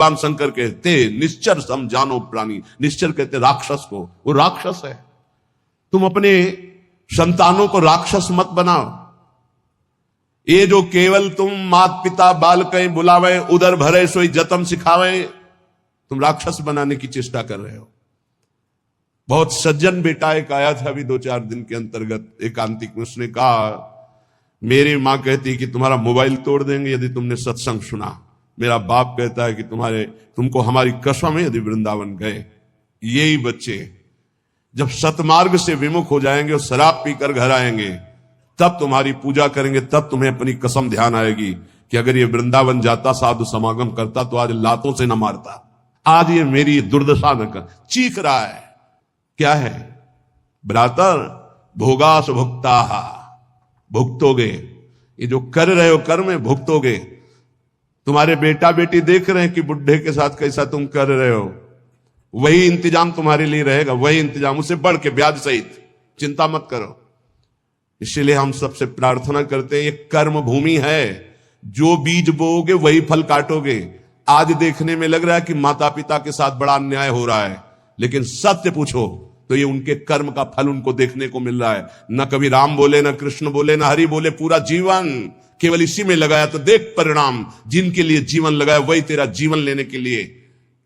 भगवान शंकर कहते निश्चर सम जानो प्राणी, निश्चर कहते राक्षस को, वो राक्षस है। तुम अपने संतानों को राक्षस मत बनाओ। ये जो केवल तुम मात पिता बाल कहीं बुलावे, उधर भरे सोई जतन सिखावे, तुम राक्षस बनाने की चेष्टा कर रहे हो। बहुत सज्जन बेटा एक आया था अभी 2-4 दिन के अंतर्गत, एकांतिक में। उसने कहा मेरी मां कहती कि तुम्हारा मोबाइल तोड़ देंगे यदि तुमने सत्संग सुना। मेरा बाप कहता है कि तुमको हमारी कसम है यदि वृंदावन गए। यही बच्चे जब सतमार्ग से विमुख हो जाएंगे और शराब पीकर घर आएंगे, तब तुम्हारी पूजा करेंगे, तब तुम्हें अपनी कसम ध्यान आएगी कि अगर ये वृंदावन जाता, साधु समागम करता, तो आज लातों से न मारता। आज ये मेरी दुर्दशा न कर। चीख रहा है, क्या है? भ्रातर भोगास भुक्ता, भुगतोगे। ये जो कर रहे हो कर्म में भुगतोगे। तुम्हारे बेटा बेटी देख रहे हैं कि बुढ़े के साथ कैसा तुम कर रहे हो, वही इंतजाम तुम्हारे लिए रहेगा, वही इंतजाम, उससे बढ़ के ब्याज सहित। चिंता मत करो। इसलिए हम सबसे प्रार्थना करते हैं, ये कर्म भूमि है, जो बीज बोओगे वही फल काटोगे। आज देखने में लग रहा है कि माता पिता के साथ बड़ा अन्याय हो रहा है, लेकिन सत्य पूछो तो ये उनके कर्म का फल उनको देखने को मिल रहा है। न कभी राम बोले, न कृष्ण बोले, न हरि बोले, पूरा जीवन केवल इसी में लगाया। तो देख परिणाम, जिनके लिए जीवन लगाया वही तेरा जीवन लेने के लिए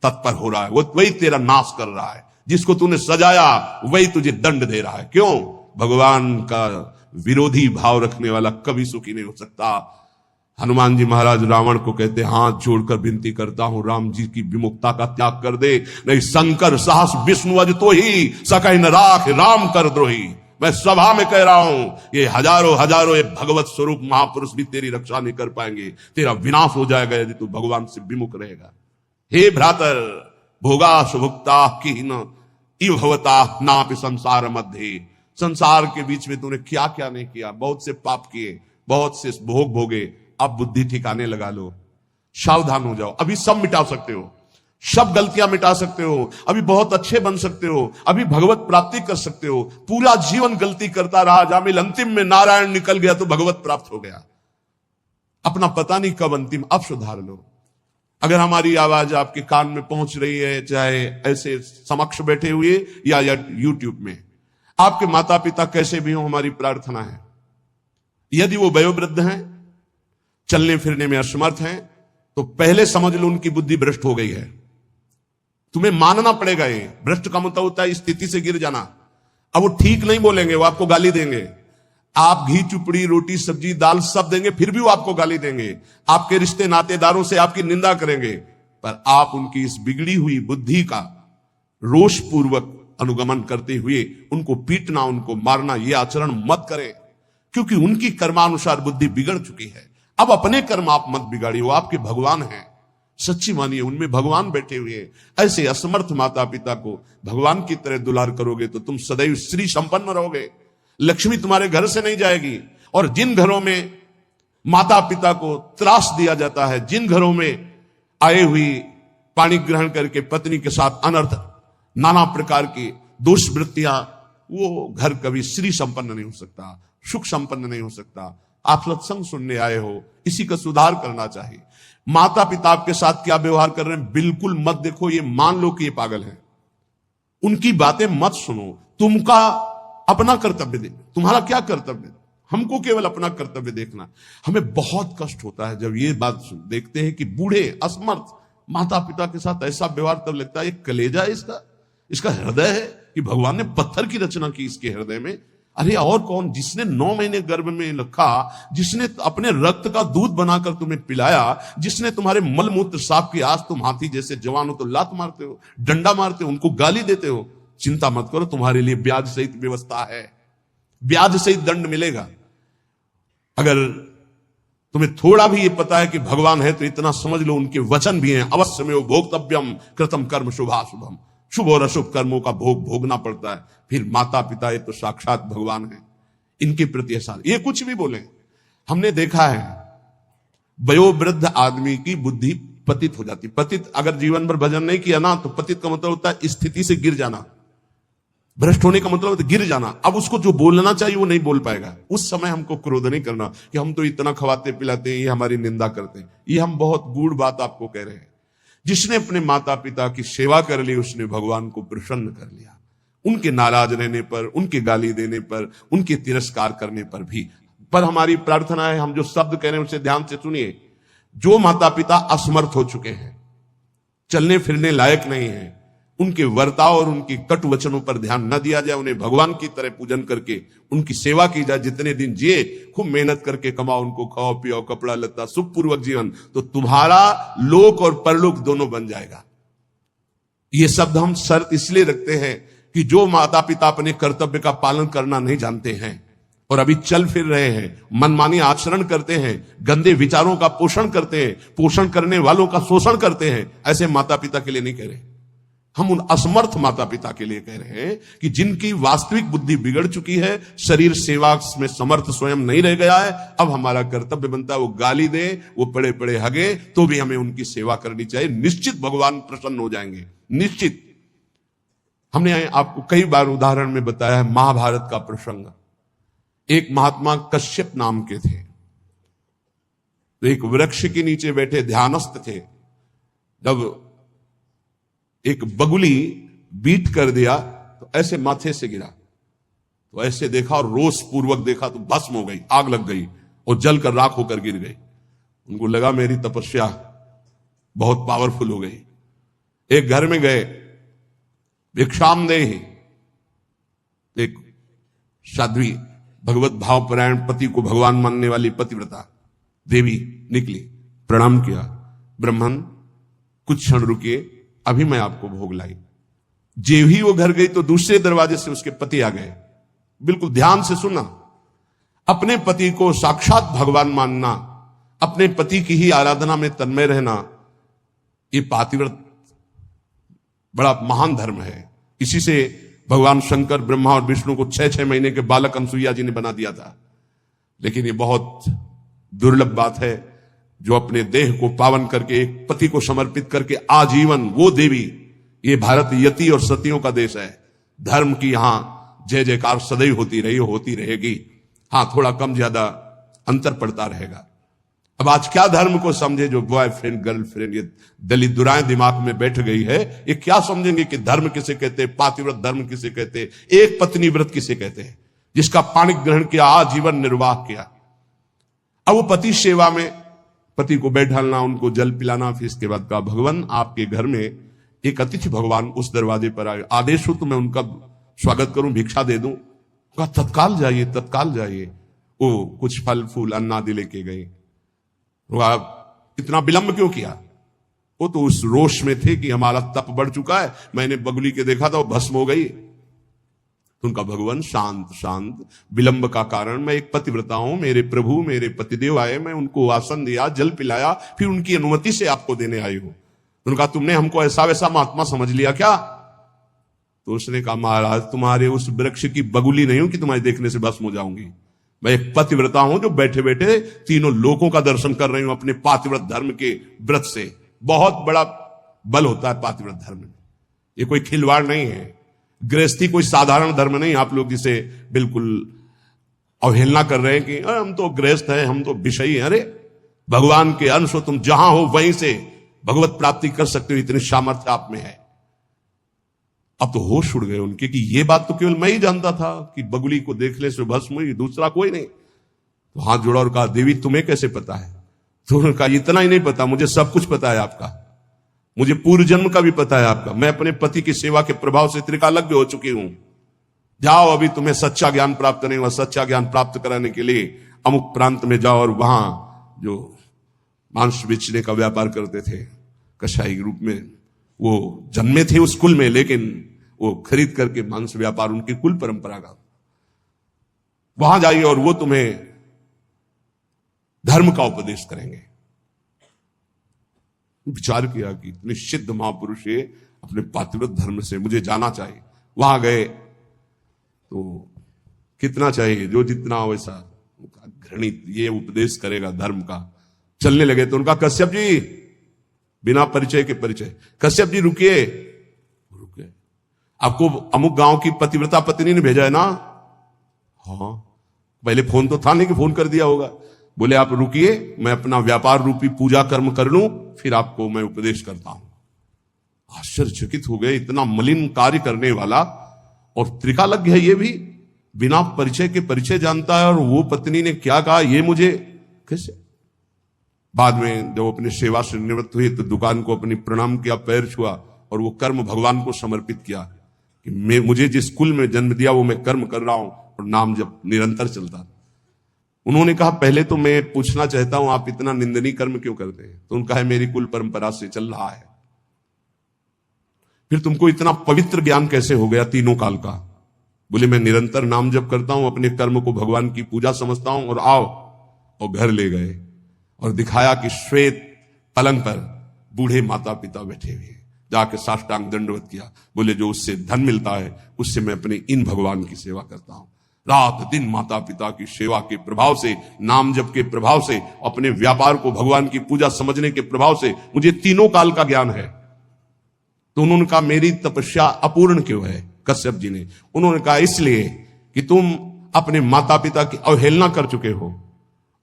तत्पर हो रहा है, वही तेरा नाश कर रहा है। जिसको तूने सजाया वही तुझे दंड दे रहा है। क्यों? भगवान का विरोधी भाव रखने वाला कभी सुखी नहीं हो सकता। हनुमान जी महाराज रावण को कहते, हाथ जोड़कर विनती करता हूं, राम जी की विमुखता का त्याग कर दे, नहीं शंकर साहस विष्णु अज तो ही सकहि न राख राम कर द्रोही। मैं सभा में कह रहा हूं, ये हजारों ये भगवत स्वरूप महापुरुष भी तेरी रक्षा नहीं कर पाएंगे। तेरा विनाश हो जाएगा यदि तू भगवान से विमुख रहेगा। हे भ्रातर भोगास भुक्ता कीन इव भवता नापि संसार मध्य। संसार के बीच में तूने क्या क्या नहीं किया। बहुत से पाप किए, बहुत से भोग भोगे। अब बुद्धि ठिकाने लगा लो, सावधान हो जाओ। अभी सब मिटा सकते हो, सब गलतियां मिटा सकते हो, अभी बहुत अच्छे बन सकते हो, अभी भगवत प्राप्ति कर सकते हो। पूरा जीवन गलती करता रहा, जामिल अंतिम में नारायण निकल गया तो भगवत प्राप्त हो गया। अपना पता नहीं कब अंतिम, अब सुधार लो। अगर हमारी आवाज आपके कान में पहुंच रही है, चाहे ऐसे समक्ष बैठे हुए या यूट्यूब में, आपके माता पिता कैसे भी हो, हमारी प्रार्थना है यदि वो वयोवृद्ध हैं, चलने फिरने में असमर्थ हैं, तो पहले समझ लो उनकी बुद्धि भ्रष्ट हो गई है। तुम्हें मानना पड़ेगा। ये भ्रष्ट का मतलब होता है स्थिति से गिर जाना। अब वो ठीक नहीं बोलेंगे, वो आपको गाली देंगे। आप घी चुपड़ी रोटी सब्जी दाल सब देंगे, फिर भी वो आपको गाली देंगे। आपके रिश्ते नातेदारों से आपकी निंदा करेंगे। पर आप उनकी इस बिगड़ी हुई बुद्धि का रोष पूर्वक अनुगमन करते हुए उनको पीटना, उनको मारना, ये आचरण मत करें, क्योंकि उनकी कर्मानुसार बुद्धि बिगड़ चुकी है। अब अपने कर्म आप मत बिगाड़िए, वो आपके भगवान हैं। सच्ची मानिए, उनमें भगवान बैठे हुए हैं। ऐसे असमर्थ माता पिता को भगवान की तरह दुलार करोगे तो तुम सदैव श्री संपन्न रहोगे। लक्ष्मी तुम्हारे घर से नहीं जाएगी। और जिन घरों में माता पिता को त्रास दिया जाता है, जिन घरों में आए हुई पानी ग्रहण करके पत्नी के साथ अनर्थ नाना प्रकार की दुष्वृत्तियां, वो घर कभी श्री संपन्न नहीं हो सकता, सुख संपन्न नहीं हो सकता। आप सत्संग सुनने आए हो, इसी का सुधार करना चाहिए। माता पिता आपके साथ क्या व्यवहार कर रहे हैं बिल्कुल मत देखो, ये मान लो कि ये पागल है। उनकी बातें मत सुनो। तुमका अपना कर्तव्य दे। तुम्हारा क्या कर्तव्य? हमको केवल अपना कर्तव्य देखना। हमें बहुत कष्ट होता है जब ये बात देखते हैं कि बूढ़े असमर्थ माता पिता के साथ ऐसा व्यवहार, तब लगता है ये कलेजा है इसका हृदय है कि भगवान ने पत्थर की रचना की इसके हृदय में। अरे और कौन? जिसने 9 महीने गर्भ में रखा, जिसने अपने रक्त का दूध बनाकर तुम्हें पिलाया, जिसने तुम्हारे मलमूत्र साफ किया। आज तुम हाथी जैसे जवान हो तो लात मारते हो, डंडा मारते हो, उनको गाली देते हो। चिंता मत करो, तुम्हारे लिए ब्याज सहित व्यवस्था है, ब्याज सहित दंड मिलेगा। अगर तुम्हें थोड़ा भी ये पता है कि भगवान है तो इतना समझ लो उनके वचन भी हैं, अवश्य में वो भोक्तव्यम कृतम कर्म शुभाशुभम। शुभ और अशुभ कर्मों का भोग भोगना पड़ता है। फिर माता पिता ये तो साक्षात भगवान है, इनके प्रति एहसान। ये कुछ भी बोले, हमने देखा है वयोवृद्ध आदमी की बुद्धि पतित हो जाती। पतित अगर जीवन भर भजन नहीं किया ना, तो पतित का मतलब होता है स्थिति से गिर जाना। भ्रष्ट होने का मतलब होता है गिर जाना। अब उसको जो बोलना चाहिए वो नहीं बोल पाएगा। उस समय हमको क्रोध नहीं करना कि हम तो इतना खवाते पिलाते हैं, ये हमारी निंदा करते हैं। ये हम बहुत गूढ़ बात आपको कह रहे हैं। जिसने अपने माता पिता की सेवा कर ली उसने भगवान को प्रसन्न कर लिया। उनके नाराज रहने पर, उनके गाली देने पर, उनके तिरस्कार करने पर भी। पर हमारी प्रार्थना है, हम जो शब्द कह रहे हैं उसे ध्यान से सुनिए। जो माता पिता असमर्थ हो चुके हैं, चलने फिरने लायक नहीं है, उनके वर्ताव और उनके कटु वचनों पर ध्यान न दिया जाए, उन्हें भगवान की तरह पूजन करके उनकी सेवा की जाए। जितने दिन जिए खूब मेहनत करके कमाओ, उनको खाओ पियो, कपड़ा लत्ता, सुखपूर्वक जीवन, तो तुम्हारा लोक और परलोक दोनों बन जाएगा। ये शब्द हम शर्त इसलिए रखते हैं कि जो माता पिता अपने कर्तव्य का पालन करना नहीं जानते हैं और अभी चल फिर रहे हैं, मनमानी आचरण करते हैं, गंदे विचारों का पोषण करते हैं, पोषण करने वालों का शोषण करते हैं, ऐसे माता पिता के लिए नहीं कह रहे। हम उन असमर्थ माता पिता के लिए कह रहे हैं कि जिनकी वास्तविक बुद्धि बिगड़ चुकी है, शरीर सेवा में समर्थ स्वयं नहीं रह गया है। अब हमारा कर्तव्य बनता है वो गाली दे, वो पड़े पड़े हगे, तो भी हमें उनकी सेवा करनी चाहिए। निश्चित भगवान प्रसन्न हो जाएंगे, निश्चित। हमने आपको कई बार उदाहरण में बताया है महाभारत का प्रसंग। एक महात्मा कश्यप नाम के थे, तो एक वृक्ष के नीचे बैठे ध्यानस्थ थे। जब एक बगुली बीट कर दिया तो ऐसे माथे से गिरा, तो ऐसे देखा और रोष पूर्वक देखा तो भस्म हो गई, आग लग गई और जल कर राख होकर गिर गई। उनको लगा मेरी तपस्या बहुत पावरफुल हो गई। एक घर में गए, भिक्षामदेहि, एक साध्वी भगवत भावपरायण पति को भगवान मानने वाली पतिव्रता देवी निकली, प्रणाम किया। ब्राह्मण कुछ क्षण रुकिए, अभी मैं आपको भोग लाई। जेव ही वो घर गई तो दूसरे दरवाजे से उसके पति आ गए। बिल्कुल ध्यान से सुना, अपने पति को साक्षात भगवान मानना, अपने पति की ही आराधना में तन्मय रहना, ये पातिव्रत बड़ा महान धर्म है। इसी से भगवान शंकर, ब्रह्मा और विष्णु को 6-6 महीने के बालक अनसुईया जी ने बना दिया था। लेकिन ये बहुत दुर्लभ बात है जो अपने देह को पावन करके, एक पति को समर्पित करके आजीवन वो देवी। ये भारत यति और सतियों का देश है। धर्म की यहां जय जयकार सदैव होती रही, होती रहेगी। हां, थोड़ा कम ज्यादा अंतर पड़ता रहेगा। अब आज क्या धर्म को समझे जो बॉयफ्रेंड गर्लफ्रेंड, ये दलित दुराएं दिमाग में बैठ गई है। ये क्या समझेंगे कि धर्म किसे कहते हैं, पातिव्रत धर्म किसे कहते हैं, एक पत्नी व्रत किसे कहते हैं, जिसका पाणी ग्रहण किया, आजीवन निर्वाह किया। अब वो पति सेवा में पति को बैठालना, उनको जल पिलाना, फिर इसके बाद कहा भगवान आपके घर में एक अतिथि भगवान उस दरवाजे पर आए, आदेश हो तो मैं उनका स्वागत करूं, भिक्षा दे दूं। कहा तत्काल जाइए, तत्काल जाइए। वो कुछ फल फूल अन्नादि लेके गए। इतना विलंब क्यों किया? वो तो उस रोष में थे कि हमारा तप बढ़ चुका है, मैंने बगुली के देखा था वो भस्म हो गई। तो उनका भगवान शांत शांत, विलंब का कारण, मैं एक पतिव्रता हूं, मेरे प्रभु मेरे पतिदेव आए, मैं उनको आसन दिया, जल पिलाया, फिर उनकी अनुमति से आपको देने आई हूं। उनका तुमने हमको ऐसा वैसा महात्मा समझ लिया क्या? तो उसने कहा महाराज तुम्हारे उस वृक्ष की बगुली नहीं हूं कि तुम्हारे देखने से भस्म हो जाऊंगी। मैं एक पतिव्रता हूं जो बैठे बैठे तीनों लोकों का दर्शन कर रही हूं अपने पातिव्रत धर्म के व्रत से। बहुत बड़ा बल होता है पातिव्रत धर्म में, ये कोई खिलवाड़ नहीं है। गृहस्थी कोई साधारण धर्म नहीं, आप लोग जिसे बिल्कुल अवहेलना कर रहे हैं कि हम तो गृहस्थ हैं, हम तो विषयी हैं। अरे भगवान के अंश हो, तुम जहां हो वहीं से भगवत प्राप्ति कर सकते हो, इतनी सामर्थ्य आप में है। अब तो होश उड़ गए उनके कि ये बात तो केवल मैं ही जानता था कि बगुली को देखने से भस्म हुई, दूसरा कोई नहीं। तो हाथ जोड़ा और कहा देवी तुम्हें कैसे पता है? तो उन्होंने कहा इतना ही नहीं पता, मुझे सब कुछ पता है आपका, मुझे पूर्व जन्म का भी पता है आपका। मैं अपने पति की सेवा के प्रभाव से त्रिकालज्ञ हो चुकी हूं। जाओ अभी तुम्हें सच्चा ज्ञान प्राप्त नहीं हुआ, सच्चा ज्ञान प्राप्त कराने के लिए अमुक प्रांत में जाओ और वहां जो मांस बेचने का व्यापार करते थे कसाई के रूप में, वो जन्मे थे उस कुल में, लेकिन वो खरीद करके मांस व्यापार उनकी कुल परंपरा का, वहां जाइए और वो तुम्हें धर्म का उपदेश करेंगे। विचार किया कि इतने सिद्ध महापुरुष ये अपने पातिव्रत धर्म से, मुझे जाना चाहिए। वहां गए तो कितना चाहिए, जो जितना हो वैसा घृणित ये उपदेश करेगा धर्म का। चलने लगे तो उनका कश्यप जी, बिना परिचय के परिचय, कश्यप जी रुकिए। रुके, आपको अमुक गांव की पतिव्रता पत्नी ने भेजा है ना? हाँ, पहले फोन तो था नहीं कि फोन कर दिया होगा। बोले आप रुकिए, मैं अपना व्यापार रूपी पूजा कर्म कर लूं, फिर आपको मैं उपदेश करता हूं। आश्चर्यचकित हो गए, इतना मलिन कार्य करने वाला, और त्रिका लग गया, ये भी बिना परिचय के परिचय जानता है, और वो पत्नी ने क्या कहा ये मुझे कैसे। बाद में जब अपने सेवा से निवृत्त हुए तो दुकान को अपनी प्रणाम किया, पैर छुआ, और वो कर्म भगवान को समर्पित किया कि मुझे जिस कुल में जन्म दिया वो मैं कर्म कर रहा हूं, और नाम जब निरंतर चलता। उन्होंने कहा पहले तो मैं पूछना चाहता हूं आप इतना निंदनीय कर्म क्यों करते हैं। तो उनका है मेरी कुल परंपरा से चल रहा है। फिर तुमको इतना पवित्र ज्ञान कैसे हो गया तीनों काल का। बोले मैं निरंतर नाम जप करता हूं, अपने कर्म को भगवान की पूजा समझता हूं, और आओ। और घर ले गए और दिखाया कि श्वेत पलंग पर बूढ़े माता पिता बैठे हुए हैं। जाके साष्टांग दंडवत किया। बोले जो उससे धन मिलता है उससे मैं अपने इन भगवान की सेवा करता हूं। रात दिन माता पिता की सेवा के प्रभाव से, नाम जप के प्रभाव से, अपने व्यापार को भगवान की पूजा समझने के प्रभाव से मुझे तीनों काल का ज्ञान है। तो उन्होंने कहा मेरी तपस्या अपूर्ण क्यों है कश्यप जी ने। उन्होंने कहा इसलिए कि तुम अपने माता पिता की अवहेलना कर चुके हो,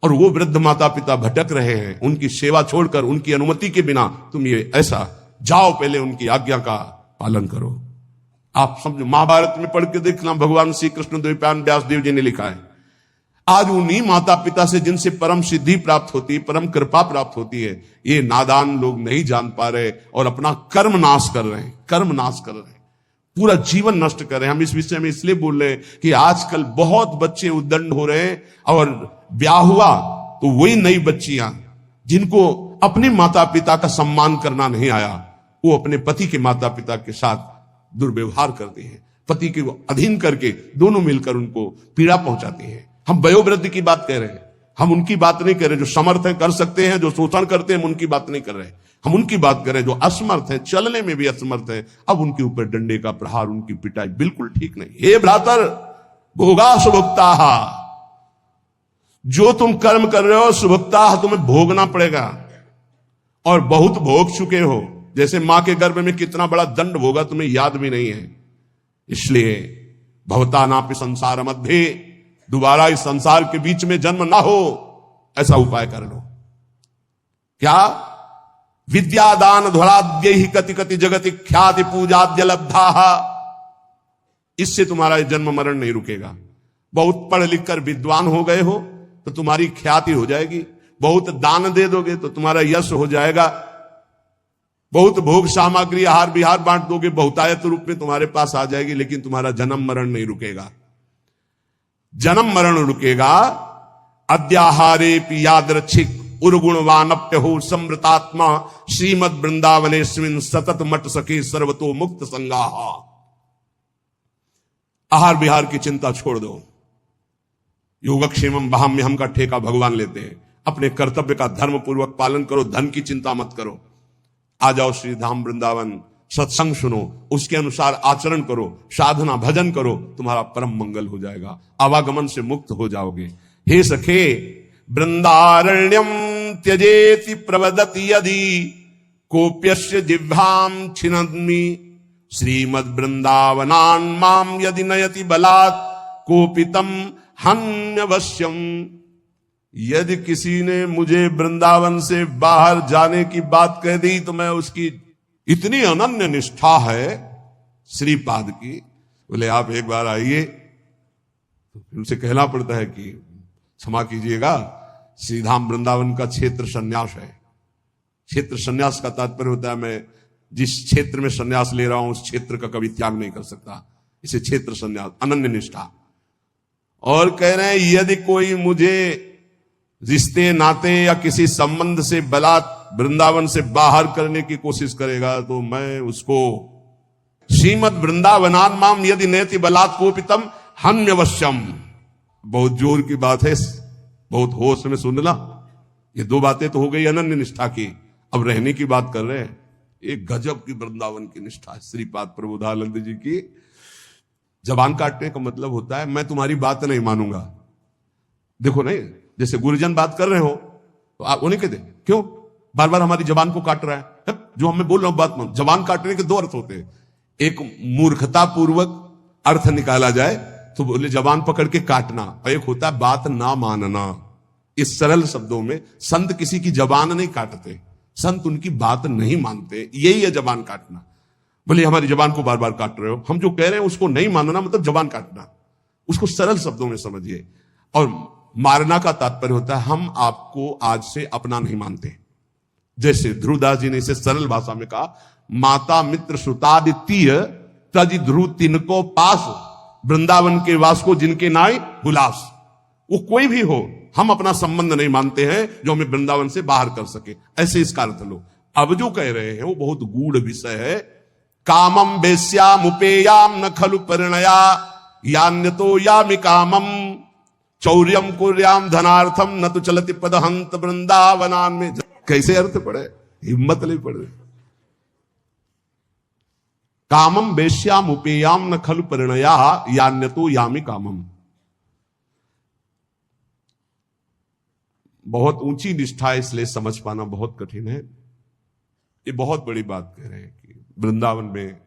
और वो वृद्ध माता पिता भटक रहे हैं, उनकी सेवा छोड़कर, उनकी अनुमति के बिना तुम ये ऐसा, जाओ पहले उनकी आज्ञा का पालन करो। आप समझो, महाभारत में पढ़ के देखना, भगवान श्री कृष्ण द्वैपायन व्यास देव जी ने लिखा है। आज उन्हीं माता पिता से जिनसे परम सिद्धि प्राप्त होती है, परम कृपा प्राप्त होती है, ये नादान लोग नहीं जान पा रहे और अपना कर्म नाश कर रहे हैं, कर्म नाश कर रहे हैं, पूरा जीवन नष्ट कर रहे हैं। हम इस विषय में इसलिए बोल रहे हैं कि आजकल बहुत बच्चे उद्दंड हो रहे हैं, और ब्याह हुआ तो वही नई बच्चियां जिनको अपने माता पिता का सम्मान करना नहीं आया, वो अपने पति के माता पिता के साथ दुर्व्यवहार करते हैं, पति के अधीन करके दोनों मिलकर उनको पीड़ा पहुंचाते हैं। हम वयोवृद्ध की बात कह रहे हैं, हम उनकी बात नहीं कर रहे जो समर्थ है, कर सकते हैं, जो शोषण करते हैं, हम उनकी बात नहीं कर रहे। हम उनकी बात कर रहे हैं जो असमर्थ है, चलने में भी असमर्थ है। अब उनके ऊपर डंडे का प्रहार, उनकी पिटाई बिल्कुल ठीक नहीं। हे भ्रातर भोगा सुभुक्ता, जो तुम कर्म कर रहे हो सुभुक्ता तुम्हें भोगना पड़ेगा, और बहुत भोग चुके हो। जैसे मां के गर्भ में कितना बड़ा दंड भोगा तुम्हें याद भी नहीं है। इसलिए भवता नापि संसार मध्य, दोबारा इस संसार के बीच में जन्म ना हो, ऐसा उपाय कर लो। क्या? विद्यादान ध्वराद्य ही कति कति जगति ख्याति पूजाद्य लब्धा, इससे तुम्हारा जन्म मरण नहीं रुकेगा। बहुत पढ़ लिख कर विद्वान हो गए हो तो तुम्हारी ख्याति हो जाएगी, बहुत दान दे दोगे तो तुम्हारा यश हो जाएगा, बहुत भोग सामग्री आहार विहार बांट दोगे, बहुतायत रूप में तुम्हारे पास आ जाएगी, लेकिन तुम्हारा जन्म मरण नहीं रुकेगा। जन्म मरण रुकेगा अद्याहारे यादृच्छिक उर्गुणवानप्यहो समृतात्मा श्रीमद वृंदावनेस्मिन् सतत मट सके सर्वतो मुक्त संगाहा। आहार विहार की चिंता छोड़ दो, योगक्षेमम बाह्यम का ठेका भगवान लेते हैं। अपने कर्तव्य का धर्म पूर्वक पालन करो, धन की चिंता मत करो। आ जाओ श्री धाम वृंदावन, सत्संग सुनो, उसके अनुसार आचरण करो, साधना भजन करो, तुम्हारा परम मंगल हो जाएगा, आवागमन से मुक्त हो जाओगे। हे सखे वृंदारण्यम त्यजेति प्रवदति यदि कोप्यस्य जिह्वाम छिन्नमि श्रीमद वृंदावनान् माम यदि नयति बलात् कोपितम हन्यवश्यम। यदि किसी ने मुझे वृंदावन से बाहर जाने की बात कह दी तो मैं उसकी, इतनी अनन्य निष्ठा है श्रीपाद की। बोले आप एक बार आइए, तो उनसे कहना पड़ता है कि क्षमा कीजिएगा, श्रीधाम वृंदावन का क्षेत्र संन्यास है। क्षेत्र संन्यास का तात्पर्य होता है मैं जिस क्षेत्र में संन्यास ले रहा हूं उस क्षेत्र का कभी त्याग नहीं कर सकता, इसे क्षेत्र संन्यास, अनन्य निष्ठा। और कह रहे हैं यदि कोई मुझे रिश्ते नाते या किसी संबंध से बलात् वृंदावन से बाहर करने की कोशिश करेगा तो मैं उसको श्रीमद वृंदावनान् माम यदि नयति बलात् कोपितम हन्यवश्यम। बहुत जोर की बात है, बहुत होश में सुनना। ये दो बातें तो हो गई अनन्य निष्ठा की, अब रहने की बात कर रहे हैं। एक गजब की वृंदावन की निष्ठा है श्रीपाद प्रबोधानंद जी की। जबान काटने का मतलब होता है मैं तुम्हारी बात नहीं मानूंगा। देखो नहीं, जैसे गुरुजन बात कर रहे हो तो आप उन्हें कहते क्यों बार बार हमारी जबान को काट रहा है, जो हमें बोल रहा हूं बात मान। जबान काटने के दो अर्थ होते हैं, एक मूर्खता पूर्वक अर्थ निकाला जाए तो बोले जबान पकड़ के काटना, और एक होता है बात ना मानना। इस सरल शब्दों में संत किसी की जबान नहीं काटते, संत उनकी बात नहीं मानते, यही है जबान काटना। बोले हमारी जबान को बार बार काट रहे हो। हम जो कह रहे हैं उसको नहीं मानना मतलब जबान काटना, उसको सरल शब्दों में समझिए। और मारना का तात्पर्य होता है हम आपको आज से अपना नहीं मानते। जैसे ध्रुवदास जी ने इसे सरल भाषा में कहा, माता मित्र सुतादित्य तज ध्रुव तिनको पास, वृंदावन के वास को जिनके नाय हुलास। वो कोई भी हो, हम अपना संबंध नहीं मानते हैं जो हमें वृंदावन से बाहर कर सके, ऐसे इसका अर्थ लो। अब जो कह रहे हैं वो बहुत गूढ़ विषय है। कामम वेश्याम उपेयाम न खलु परिणया यान्यतो यामि कामम चौर्यम कुर्याम धनार्थम न तो चलति पदहंत वृंदावनान में। कैसे अर्थ पड़े, हिम्मत नहीं पड़े। कामम वेश्याम उपेयाम न खलु परिणया यान्यतो यामि कामम। बहुत ऊंची निष्ठा है, इसलिए समझ पाना बहुत कठिन है। ये बहुत बड़ी बात कह रहे हैं कि वृंदावन में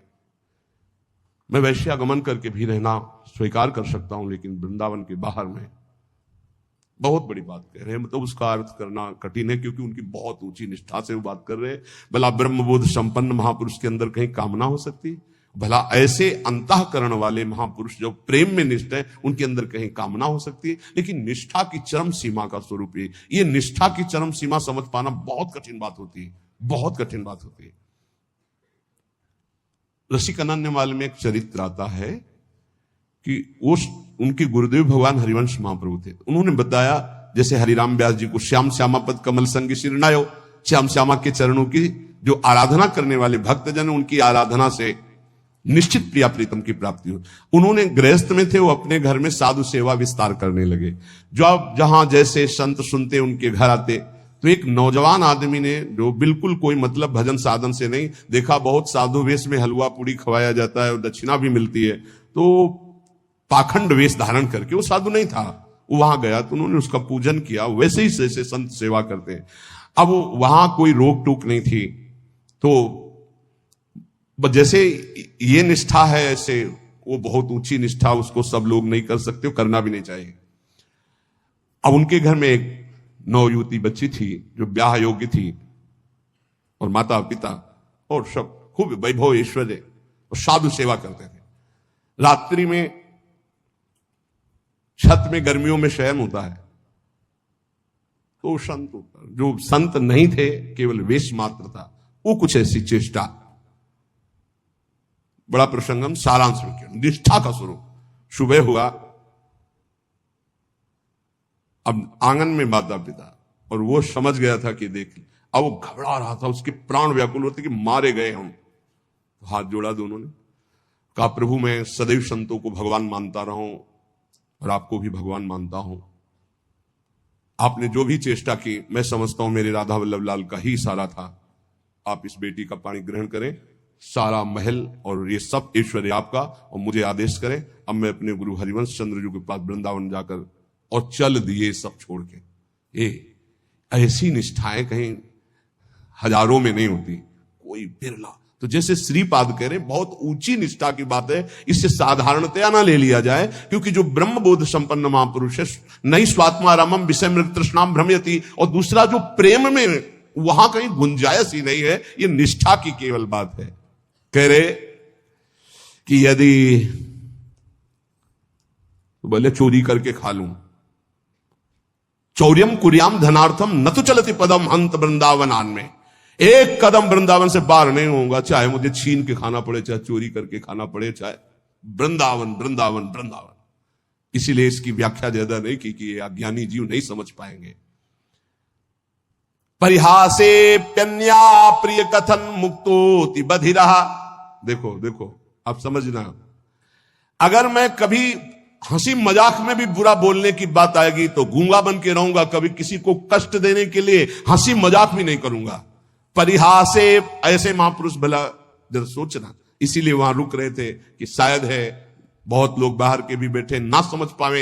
मैं वैश्यागमन करके भी रहना स्वीकार कर सकता हूं, लेकिन वृंदावन के बाहर में बहुत बड़ी बात कह रहे हैं। मतलब उसका अर्थ करना कठिन है, क्योंकि उनकी बहुत ऊंची निष्ठा से वो बात कर रहे हैं। भला ब्रह्मबोध संपन्न महापुरुष के अंदर कहीं कामना हो सकती? भला ऐसे अंतःकरण वाले महापुरुष जो प्रेम में निष्ठ है, उनके अंदर कहीं कामना हो सकती है? लेकिन निष्ठा की चरम सीमा का स्वरूप है। ये निष्ठा की चरम सीमा समझ पाना बहुत कठिन बात होती है, बहुत कठिन बात होती है। रसिक अनन्यमाल में एक चरित्र आता है कि उनके गुरुदेव भगवान हरिवंश महाप्रभु थे। उन्होंने बताया जैसे हरिराम व्यास जी को श्याम श्यामा पद कमल संग शिरनायो, श्याम श्यामा के चरणों की जो आराधना करने वाले भक्तजन, उनकी आराधना से निश्चित प्रिया प्रीतम की प्राप्ति हो। उन्होंने गृहस्थ में थे, वो अपने घर में साधु सेवा विस्तार करने लगे। जो अब जहां जैसे संत सुनते उनके घर आते, तो एक नौजवान आदमी ने, जो बिल्कुल कोई मतलब भजन साधन से नहीं, देखा बहुत साधु वेश में हलवा पूड़ी खवाया जाता है और दक्षिणा भी मिलती है, तो पाखंड वेश धारण करके, वो साधु नहीं था, वो वहां गया तो उन्होंने उसका पूजन किया, वैसे ही जैसे संत सेवा करते हैं। अब वहां कोई रोक टोक नहीं थी, तो जैसे ये निष्ठा है ऐसे वो बहुत ऊंची निष्ठा, उसको सब लोग नहीं कर सकते, करना भी नहीं चाहिए। अब उनके घर में एक नवयुवती बच्ची थी जो ब्याह योग्य थी, और माता पिता और सब खूब वैभव ऐश्वर्य और साधु सेवा करते थे। रात्रि में छत में गर्मियों में शयन होता है, तो संत जो संत नहीं थे, केवल वेश मात्र था, वो कुछ ऐसी चेष्टा, बड़ा प्रसंगम सारांश में किया, निष्ठा का स्वरूप। सुबह हुआ, अब आंगन में माता पिता, और वो समझ गया था कि देख, अब वो घबरा रहा था, उसके प्राण व्याकुल होते कि मारे गए हम। हाथ जोड़ा दोनों ने, कहा प्रभु मैं सदैव संतों को भगवान मानता रहूं और आपको भी भगवान मानता हूं। आपने जो भी चेष्टा की, मैं समझता हूं मेरे राधा वल्लभ लाल का ही इशारा था। आप इस बेटी का पानी ग्रहण करें, सारा महल और ये सब ऐश्वर्य आपका, और मुझे आदेश करें, अब मैं अपने गुरु हरिवंश चंद्र जी के पास वृंदावन जाकर, और चल दिए सब छोड़ के। ये ऐसी निष्ठाएं कहीं हजारों में नहीं होती, कोई बिरला। तो जैसे श्रीपाद कह रहे, बहुत ऊंची निष्ठा की बात है, इससे साधारणतया ना ले लिया जाए, क्योंकि जो ब्रह्मबोध संपन्न महापुरुष है, नहीं स्वात्मा रामम विषय मृग तृष्णाम भ्रमयति, और दूसरा जो प्रेम में, वहां कहीं गुंजाइश ही नहीं है, ये निष्ठा की केवल बात है। कह रहे कि यदि तो बोले चोरी करके खा लूं, चौर्यम कुर्याम धनार्थम न तो चलति पदम हंत वृंदावनान में, एक कदम वृंदावन से बाहर नहीं होऊंगा, चाहे मुझे छीन के खाना पड़े, चाहे चोरी करके खाना पड़े, चाहे वृंदावन वृंदावन वृंदावन। इसीलिए इसकी व्याख्या ज्यादा नहीं की कि ये अज्ञानी जीव नहीं समझ पाएंगे। परिहासे प्यन्या प्रिय कथन मुक्तोति बधिरा। देखो देखो, आप समझना, अगर मैं कभी हंसी मजाक में भी बुरा बोलने की बात आएगी तो गूंगा बन के रहूंगा, कभी किसी को कष्ट देने के लिए हंसी मजाक भी नहीं करूंगा। परिहासे, ऐसे महापुरुष भला जरा सोचना। इसीलिए वहां रुक रहे थे कि शायद है बहुत लोग बाहर के भी बैठे ना समझ पावे